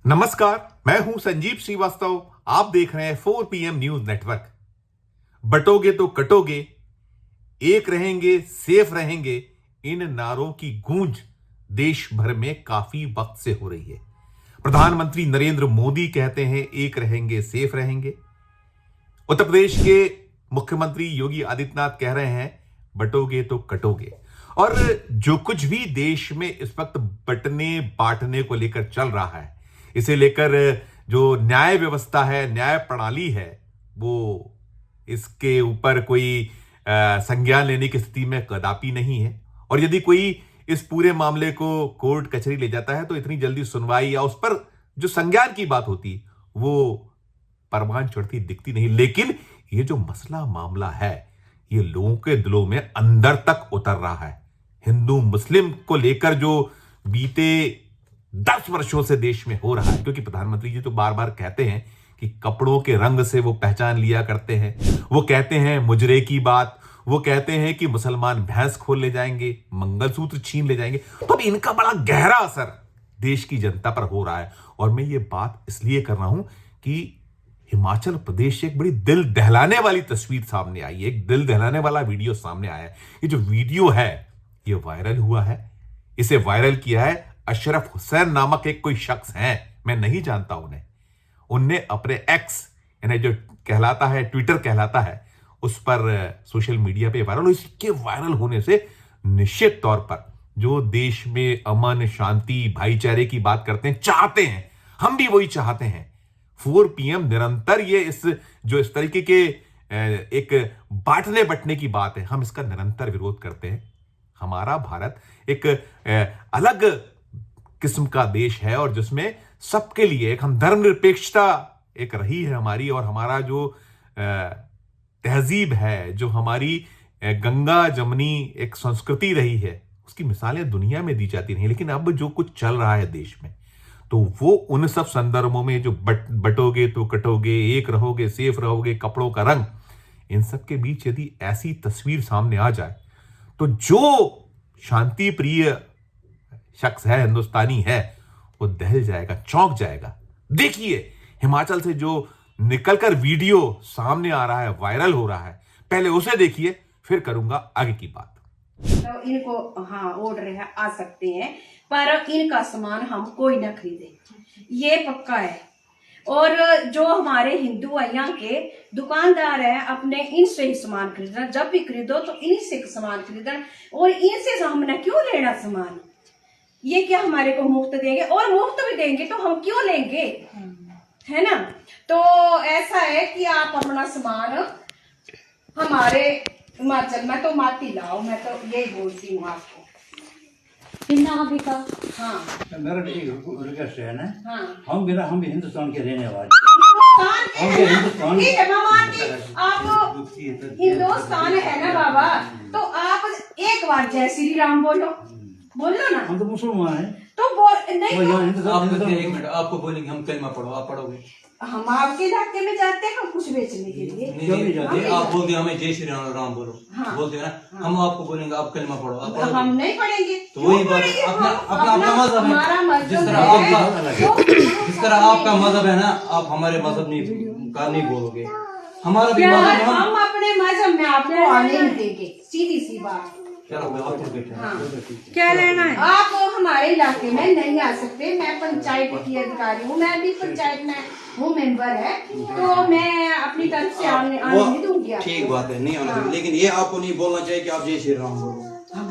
नमस्कार, मैं हूं संजीव श्रीवास्तव। आप देख रहे हैं 4 PM न्यूज नेटवर्क। बटोगे तो कटोगे, एक रहेंगे सेफ रहेंगे, इन नारों की गूंज देश भर में काफी वक्त से हो रही है। प्रधानमंत्री नरेंद्र मोदी कहते हैं एक रहेंगे सेफ रहेंगे। उत्तर प्रदेश के मुख्यमंत्री योगी आदित्यनाथ कह रहे हैं बटोगे तो कटोगे। और जो कुछ भी देश में इस वक्त बटने बांटने को लेकर चल रहा है, इसे लेकर जो न्याय व्यवस्था है, न्याय प्रणाली है, वो इसके ऊपर कोई संज्ञान लेने की स्थिति में कदापि नहीं है। और यदि कोई इस पूरे मामले को कोर्ट कचहरी ले जाता है तो इतनी जल्दी सुनवाई या उस पर जो संज्ञान की बात होती वो परवान चढ़ती दिखती नहीं। लेकिन ये जो मसला मामला है, ये लोगों के दिलों में अंदर तक उतर रहा है। हिंदू मुस्लिम को लेकर जो बीते 10 वर्षों से देश में हो रहा है, क्योंकि प्रधानमंत्री जी तो बार बार कहते हैं कि कपड़ों के रंग से वो पहचान लिया करते हैं। वो कहते हैं मुजरे की बात, वो कहते हैं कि मुसलमान भैंस खोल ले जाएंगे, मंगलसूत्र छीन ले जाएंगे। तो अब इनका बड़ा गहरा असर देश की जनता पर हो रहा है। और मैं ये बात इसलिए कर रहा हूं कि हिमाचल प्रदेश से एक बड़ी दिल दहलाने वाली तस्वीर सामने आई है, एक दिल दहलाने वाला वीडियो सामने आया है। ये जो वीडियो है ये वायरल हुआ है। इसे वायरल किया है अशरफ हुसैन नामक एक कोई शख्स है, मैं नहीं जानता उन्हें। उनने अपने एक्स यानी जो कहलाता है ट्विटर कहलाता है, उस पर सोशल मीडिया पे वायरल। इसके वायरल होने से निश्चित तौर पर जो देश में अमन शांति भाईचारे की बात करते हैं, चाहते हैं, हम भी वही चाहते हैं। 4 PM निरंतर ये इस तरीके के एक बांटने बटने की बात है, हम इसका निरंतर विरोध करते हैं। हमारा भारत एक अलग किस्म का देश है और जिसमें सबके लिए एक हम धर्मनिरपेक्षता एक रही है हमारी। और हमारा जो तहजीब है, जो हमारी गंगा जमनी एक संस्कृति रही है, उसकी मिसालें दुनिया में दी जाती नहीं। लेकिन अब जो कुछ चल रहा है देश में, तो वो उन सब संदर्भों में जो बटोगे तो कटोगे, एक रहोगे सेफ रहोगे, कपड़ों का रंग, इन सब के बीच यदि ऐसी तस्वीर सामने आ जाए तो जो शांति प्रिय शख्स है, हिंदुस्तानी है, वो दहल जाएगा, चौंक जाएगा। देखिए हिमाचल से जो निकलकर वीडियो सामने आ रहा है, वायरल हो रहा है, पहले उसे देखिए, फिर करूंगा आगे की बात। तो इनको ऑर्डर आ सकते हैं, पर इनका सामान हम कोई ना खरीदे, ये पक्का है। और जो हमारे हिंदू यहाँ के दुकानदार हैं, अपने इनसे ही सामान खरीदना, जब भी खरीदो तो इन्हीं से सामान खरीदना। और इनसे हमने क्यों लेना सामान? ये क्या हमारे को मुफ्त देंगे? और मुफ्त भी देंगे तो हम क्यों लेंगे, है ना? तो ऐसा है कि आप अपना सामान हमारे हिमाचल में तो माती लाओ, मैं तो यही बोलती हूँ आपको। हाँ, मेरा रिक्वेस्ट है ना, हाँ, हम भी हिंदुस्तान के रहने वाले, हिंदुस्तान ठीक है मामा जी, आप हिंदुस्तान है ना बाबा, तो आप एक बार जय श्री राम बोलो ना। हम तो मुसलमान हैं, तो बोल नहीं आप एक मिनट, आपको बोलेंगे हम कलमा पढ़ो, आप पढ़ोगे? हम आपके इलाके में जाते हैं कुछ बेचने के लिए। नहीं, आप बोल दिया हमें जय श्री राम बोलो, हाँ, बोलते हो ना, हम आपको बोलेंगे आप कलमा पढ़ो, आप पढ़ोगे? हम नहीं पढ़ेंगे। तो वही बात, अपना मजहब है, जिस तरह आपका मजहब है ना, आप हमारे मजहब नहीं बोलोगे। हमारा भी मजहब, हम अपने मजहब में आपको आने नहीं देंगे, सीधी सी बात। हाँ। क्या लेना है? आप हमारे इलाके में नहीं आ सकते। मैं पंचायत की अधिकारी हूँ, मैं भी पंचायत में हूँ, मेंबर है, तो मैं अपनी तरफ से आने नहीं दूंगी। ठीक बात है, नहीं आना चाहिए, लेकिन ये आपको नहीं बोलना चाहिए कि आप जय श्री राम बोलो।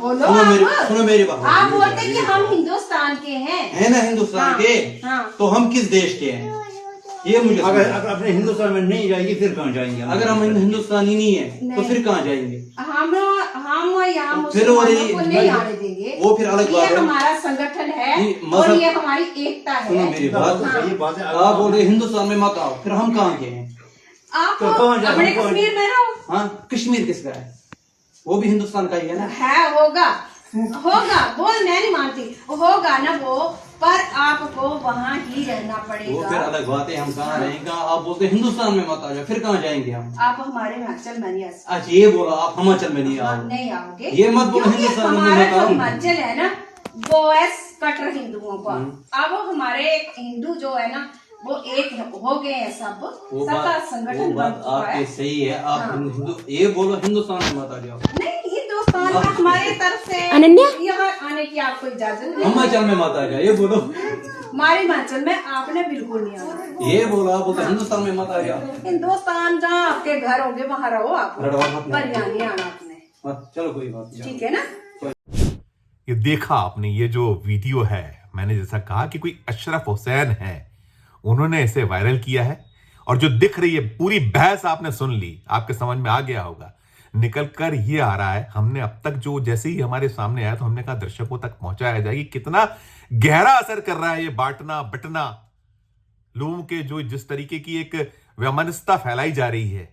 बोलो, सुनो मेरी बात। आप बोलते कि हम हिंदुस्तान के हैं, है ना, हिंदुस्तान के, तो हम किस देश के हैं ये मुझे अगर अपने हिंदुस्तान में नहीं जाएगी फिर कहाँ जाएंगे? अगर हम हिंदुस्तानी नहीं है तो फिर कहाँ जाएंगे? हम यहाँ फिर मुसलमानों को नहीं आने देंगे, वो फिर अलग बात है। ये हमारा संगठन है और ये हमारी एकता है। सुनो मेरी बात, आप बोल रहे हिंदुस्तान में मत आओ, फिर हम कहाँ के हैं? आप अपने कश्मीर में रहो। हाँ, कश्मीर किसका है? वो भी हिंदुस्तान का ही है ना। है, होगा बोल, मैं नहीं मानती, होगा ना वो, पर आपको वहाँ ही रहना पड़ेगा। वो फिर अलग बात है, हम कहाँ रहेंगे? आप बोलते हिंदुस्तान में मत आ जाओ, फिर कहाँ जाएंगे हम? आप हमारे हिमाचल में नहीं आ सकते। अच्छा, ये बोला आप हिमाचल में नहीं आओगे? नहीं आओगे, ये मत बोलो हिंदुस्तान में मत आओ। हिमाचल है ना, बोएस कट्टर हिंदुओं को। अब हमारे हिंदू जो है ना वो एक हो गए हैं, सब वो सबका बात संगठन बन चुका आपके है। सही है। आप हाँ। हिंदू ये बोलो हिंदुस्तान में मत आ जाओ। नहीं, हिंदुस्तान में हमारी तरफ से अनन्या? यहाँ आने की आपको इजाजत नहीं। हिमाचल में मत आ जाओ, ये बोलो। हमारे हिमाचल में आपने बिल्कुल नहीं आना। ये बोलो आप बोलते हिंदुस्तान में मत आ जाओ। हिंदुस्तान जहाँ आपके घर होंगे वहाँ रहो आप, लड़वा मत पर यहाँ नहीं आना आपने, मत, चलो कोई बात नहीं। ठीक है ना। ये देखा आपने, ये जो वीडियो है, मैंने जैसा कहा कि कोई अशरफ हुसैन है, उन्होंने इसे वायरल किया है। और जो दिख रही है पूरी बहस आपने सुन ली, आपके समझ में आ गया होगा। निकल कर ये आ रहा है, हमने अब तक जो जैसे ही हमारे सामने आया तो हमने कहा दर्शकों तक पहुंचाया जाए कि कितना गहरा असर कर रहा है ये बांटना बटना, लोगों के जो जिस तरीके की एक वैमनस्यता फैलाई जा रही है,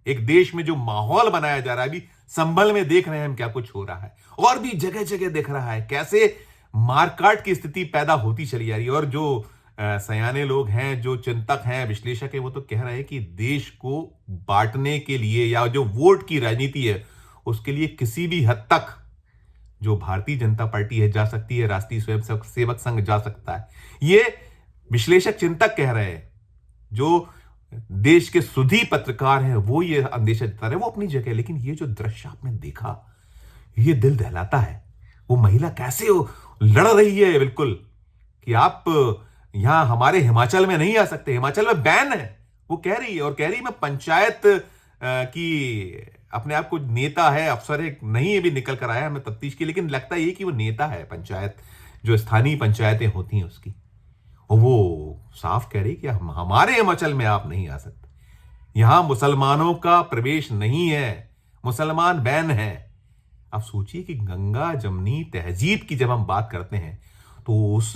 एक देश में जो माहौल बनाया जा रहा है। अभी संभल में देख रहे हैं हम क्या कुछ हो रहा है, और भी जगह जगह दिख रहा है कैसे मारकाट की स्थिति पैदा होती चली जा रही है। और जो सयाने लोग हैं, जो चिंतक हैं, विश्लेषक हैं, वो तो कह रहे हैं कि देश को बांटने के लिए या जो वोट की राजनीति है उसके लिए किसी भी हद तक जो भारतीय जनता पार्टी है जा सकती है, राष्ट्रीय स्वयं सेवक संघ जा सकता है। ये विश्लेषक चिंतक कह रहे हैं। जो देश के सुधी पत्रकार हैं वो ये अंदेशा जता रहे हैं, वो अपनी जगह। लेकिन ये जो दृश्य आपने देखा, ये दिल दहलाता है। वो महिला कैसे लड़ रही है बिल्कुल कि आप यहां हमारे हिमाचल में नहीं आ सकते, हिमाचल में बैन है। वो कह रही है, और कह रही मैं पंचायत की अपने आप को नेता है, अफसर है, नहीं ये भी निकल कर आया हमें तफ्तीश की, लेकिन लगता है कि वो नेता है पंचायत, जो स्थानीय पंचायतें होती हैं उसकी। और वो साफ कह रही कि हमारे हिमाचल में आप नहीं आ सकते, यहां मुसलमानों का प्रवेश नहीं है, मुसलमान बैन है। आप सोचिए कि गंगा जमनी तहजीब की जब हम बात करते हैं तो उस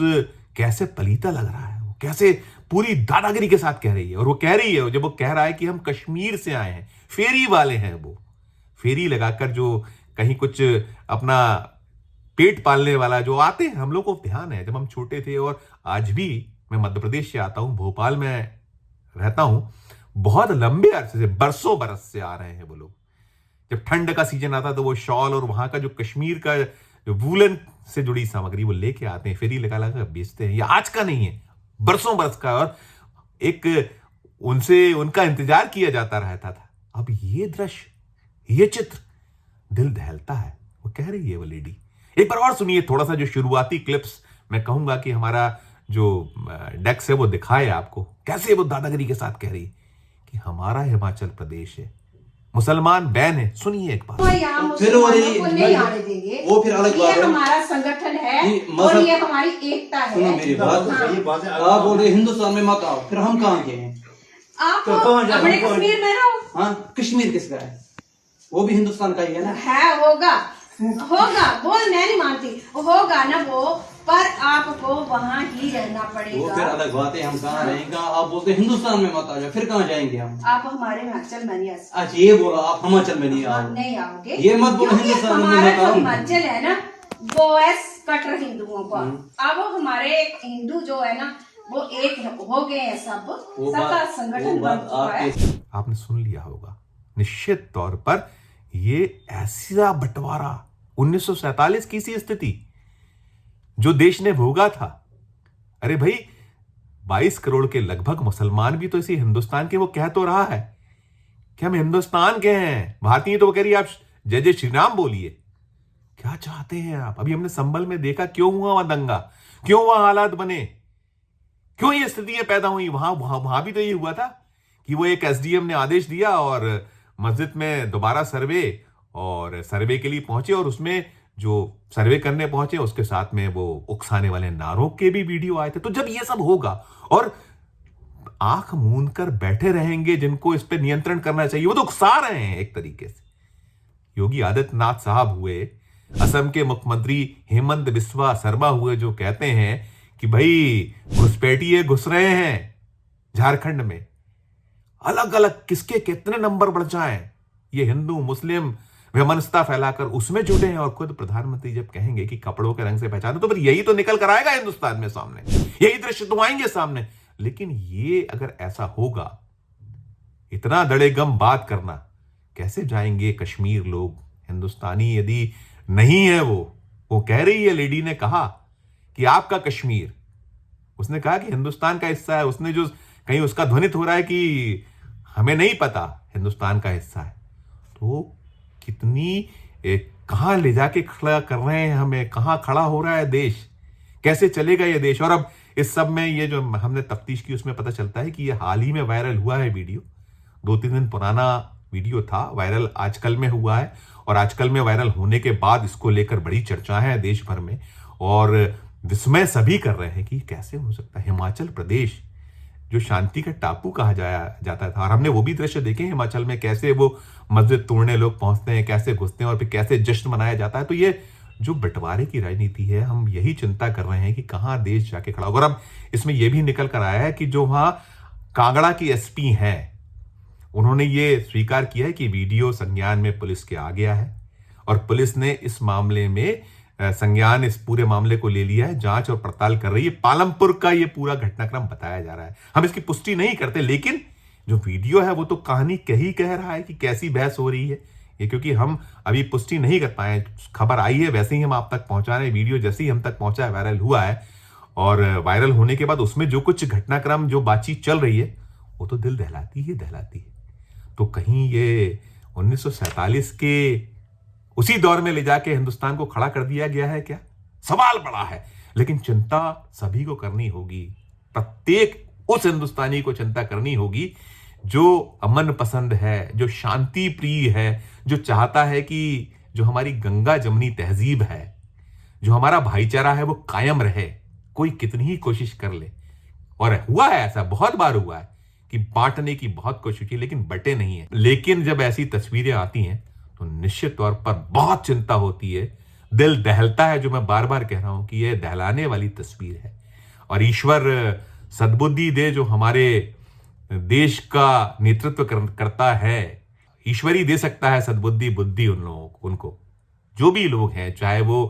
कैसे पलीता लग रहा है, वो कैसे पूरी दादागिरी के साथ कह रही है। और वो कह रही है, जब वो कह रहा है कि हम कश्मीर से आए हैं, फेरी वाले हैं, वो फेरी लगाकर जो कहीं कुछ अपना पेट पालने वाला जो आते हैं, हम लोग को ध्यान है जब हम छोटे थे। और आज भी मैं मध्य प्रदेश से आता हूं, भोपाल में रहता हूं, बहुत लंबे अरसे से, बरसों बरस से आ रहे हैं वो लोग। जब ठंड का सीजन आता तो वो शॉल और वहां का जो कश्मीर का जो वूलन से जुड़ी सामग्री वो लेके आते हैं, फेरी लगा लगा बेचते हैं। ये आज का नहीं है, बरसों बरस का। और एक उनसे उनका इंतजार किया जाता रहता था। अब ये दृश्य, ये चित्र दिल दहलता है। वो कह रही है वो लेडी, एक बार और सुनिए थोड़ा सा जो शुरुआती क्लिप्स। मैं कहूंगा कि हमारा जो डेस्क है वो दिखाए आपको कैसे वो दादागिरी के साथ कह रही कि हमारा हिमाचल प्रदेश है, मुसलमान बैन है। सुनिए एक बार। तो यहाँ फिर वो मुसलमानों को नहीं आने देंगे, वो फिर अलग बात ये है। हमारा संगठन है ये और मजहब- ये हमारी एकता है। सुनो मेरी बात, हाँ। ये बात है। आप बोल रहे हिंदुस्तान में मत आओ, फिर हम कहाँ के हैं? आप तो कौन जाए, अपने हम कौन- कश्मीर में रहो। हाँ, कश्मीर किसका है? वो भी हिंदुस्तान का ही है ना। है, होगा वो मैं नहीं मानती, होगा ना वो, पर आपको वहाँ ही रहना वो फिर पड़ेगा। अलग बात है, हम कहाँ रहेंगे। आप बोलते हिंदुस्तान में मत आ जाओ, फिर कहाँ जाएंगे हम? आप हमारे हिमाचल में नहीं आ सकते। अच्छा ये बोला आप हिमाचल में नहीं आओ, नहीं आओगे, ये मत बोलो क्योंकि हिंदुस्तान में हमारा मत जो आओ। हिमाचल है ना वो है कट्टर हिंदुओं का। अब हमारे हिंदू जो है ना वो एक हो गए हैं, सब वो सबका बात संगठन बन चुका है। आपने सुन लिया होगा, निश्चित तौर पर ये ऐसा बंटवारा 1947 की सी स्थिति जो देश ने भोगा था। अरे भाई 22 करोड़ के लगभग मुसलमान भी तो इसी हिंदुस्तान के, वो कह तो रहा है कि हम हिंदुस्तान के हैं, भारतीय। तो वो कह रही है आप जय जय श्री राम बोलिए। क्या चाहते हैं आप? अभी हमने संभल में देखा क्यों हुआ वहां दंगा, क्यों वहां हालात बने, क्यों ये स्थितियां पैदा हुई। वहां भी तो ये हुआ था कि वो एक एसडीएम ने आदेश दिया और मस्जिद में दोबारा सर्वे के लिए पहुंचे, और उसमें जो सर्वे करने पहुंचे उसके साथ में वो उकसाने वाले नारों के भी वीडियो आए थे। तो जब ये सब होगा और आंख मूंद कर बैठे रहेंगे जिनको इस पे नियंत्रण करना चाहिए, वो तो उकसा रहे हैं एक तरीके से। योगी आदित्यनाथ साहब हुए, असम के मुख्यमंत्री हेमंत बिस्वा शर्मा हुए, जो कहते हैं कि भाई घुसपैठिए घुस रहे हैं झारखंड में, अलग अलग किसके कितने नंबर बढ़ जाएं, ये हिंदू मुस्लिम वैमनस्यता फैलाकर उसमें जुटे हैं। और खुद प्रधानमंत्री जब कहेंगे कि कपड़ों के रंग से पहचानो, तो फिर यही तो निकल कर आएगा हिंदुस्तान में सामने, यही दृश्य तो आएंगे सामने। लेकिन ये अगर ऐसा होगा, इतना दड़ेगम बात करना, कैसे जाएंगे कश्मीर लोग? हिंदुस्तानी यदि नहीं है वो वो कह रही है, लेडी ने कहा कि आपका कश्मीर, उसने कहा कि हिंदुस्तान का हिस्सा है। उसने जो कहीं उसका ध्वनित हो रहा है कि हमें नहीं पता हिंदुस्तान का हिस्सा है। तो कितनी कहां ले जाके खड़ा कर रहे हैं हमें, कहां खड़ा हो रहा है देश, कैसे चलेगा ये देश। और अब इस सब में ये जो हमने तफ्तीश की उसमें पता चलता है कि ये हाल ही में वायरल हुआ है वीडियो, 2-3 दिन पुराना वीडियो था, वायरल आजकल में हुआ है। और आजकल में वायरल होने के बाद इसको लेकर बड़ी चर्चा है देश भर में, और विस्मय सभी कर रहे हैं कि कैसे हो सकता है। हिमाचल प्रदेश जो शांति का टापू कहा जाता था, और हमने वो भी दृश्य देखे हिमाचल में, कैसे वो मस्जिद तोड़ने लोग पहुंचते हैं, कैसे घुसते हैं और फिर कैसे जश्न मनाया जाता है। तो ये जो बंटवारे की राजनीति है, हम यही चिंता कर रहे हैं कि कहां देश जाके खड़ा होगा। और अब इसमें यह भी निकल कर आया है कि जो वहां कांगड़ा की एसपी हैं, उन्होंने ये स्वीकार किया है कि वीडियो संज्ञान में पुलिस के आ गया है, और पुलिस ने इस मामले में संज्ञान, इस पूरे मामले को ले लिया है, जांच और पड़ताल कर रही है। पालमपुर का ये पूरा घटनाक्रम बताया जा रहा है। हम इसकी पुष्टि नहीं करते, लेकिन जो वीडियो है वो तो कहानी कह रहा है कि कैसी बहस हो रही है ये, क्योंकि हम अभी पुष्टि नहीं कर पाए। खबर आई है वैसे ही हम आप तक पहुंचा रहे हैं। वीडियो जैसे ही हम तक पहुंचा है, वायरल हुआ है, और वायरल होने के बाद उसमें जो कुछ घटनाक्रम, जो बातचीत चल रही है, वो तो दिल दहलाती है। तो कहीं ये 1947 के उसी दौर में ले जाके हिंदुस्तान को खड़ा कर दिया गया है क्या? सवाल बड़ा है, लेकिन चिंता सभी को करनी होगी। प्रत्येक उस हिंदुस्तानी को चिंता करनी होगी जो अमन पसंद है, जो शांति प्रिय है, जो चाहता है कि जो हमारी गंगा जमनी तहजीब है, जो हमारा भाईचारा है, वो कायम रहे। कोई कितनी ही कोशिश कर ले, और हुआ है ऐसा, बहुत बार हुआ है कि बांटने की बहुत कोशिश की, लेकिन बटे नहीं है। लेकिन जब ऐसी तस्वीरें आती हैं तो निश्चित तौर पर बहुत चिंता होती है, दिल दहलता है, जो मैं बार बार कह रहा हूं कि यह दहलाने वाली तस्वीर है। और ईश्वर सद्बुद्धि दे, जो हमारे देश का नेतृत्व करता है, ईश्वर ही दे सकता है सद्बुद्धि, बुद्धि उन लोगों को, उनको जो भी लोग हैं, चाहे वो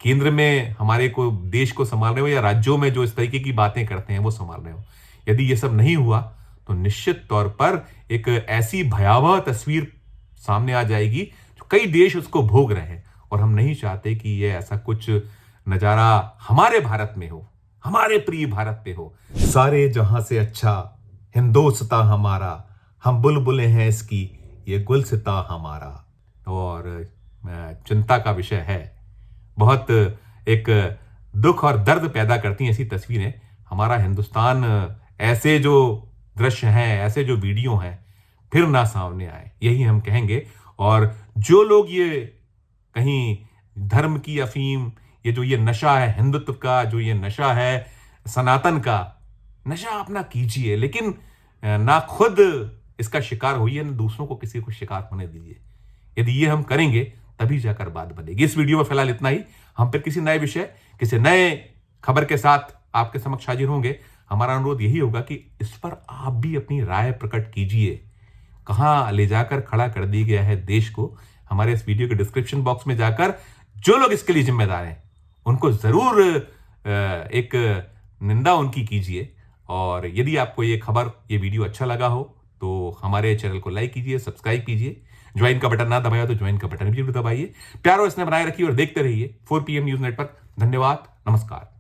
केंद्र में हमारे को देश को संभाल रहे हो या राज्यों में जो इस तरीके की बातें करते हैं वो संभाल रहे हो। यदि ये सब नहीं हुआ तो निश्चित तौर पर एक ऐसी भयावह तस्वीर सामने आ जाएगी जो कई देश उसको भोग रहे हैं, और हम नहीं चाहते कि ये ऐसा कुछ नजारा हमारे भारत में हो, हमारे प्रिय भारत पे हो। सारे जहां से अच्छा हिंदोस्ता हमारा, हम बुलबुलें हैं इसकी, ये गुलसिता हमारा। और चिंता का विषय है, बहुत एक दुख और दर्द पैदा करती हैं ऐसी तस्वीरें। हमारा हिंदुस्तान ऐसे जो दृश्य हैं, ऐसे जो वीडियो हैं, फिर ना सामने आए, यही हम कहेंगे। और जो लोग ये कहीं धर्म की अफीम, ये जो ये नशा है हिंदुत्व का, जो ये नशा है सनातन का, नशा अपना कीजिए, लेकिन ना खुद इसका शिकार होइए, ना दूसरों को किसी को शिकार होने दीजिए। यदि ये हम करेंगे तभी जाकर बात बनेगी। इस वीडियो में फिलहाल इतना ही। हम फिर किसी नए विषय, किसी नए खबर के साथ आपके समक्ष हाजिर होंगे। हमारा अनुरोध यही होगा कि इस पर आप भी अपनी राय प्रकट कीजिए। कहां ले जाकर खड़ा कर दिया गया है देश को? हमारे इस वीडियो के डिस्क्रिप्शन बॉक्स में जाकर जो लोग इसके लिए जिम्मेदार हैं उनको जरूर एक निंदा उनकी कीजिए। और यदि आपको ये खबर, ये वीडियो अच्छा लगा हो तो हमारे चैनल को लाइक कीजिए, सब्सक्राइब कीजिए। ज्वाइन का बटन ना दबाया तो ज्वाइन का बटन भी जरूर दबाइए। प्यार और स्नेह बनाए रखिए और देखते रहिए 4 PM न्यूज नेटवर्क। धन्यवाद, नमस्कार।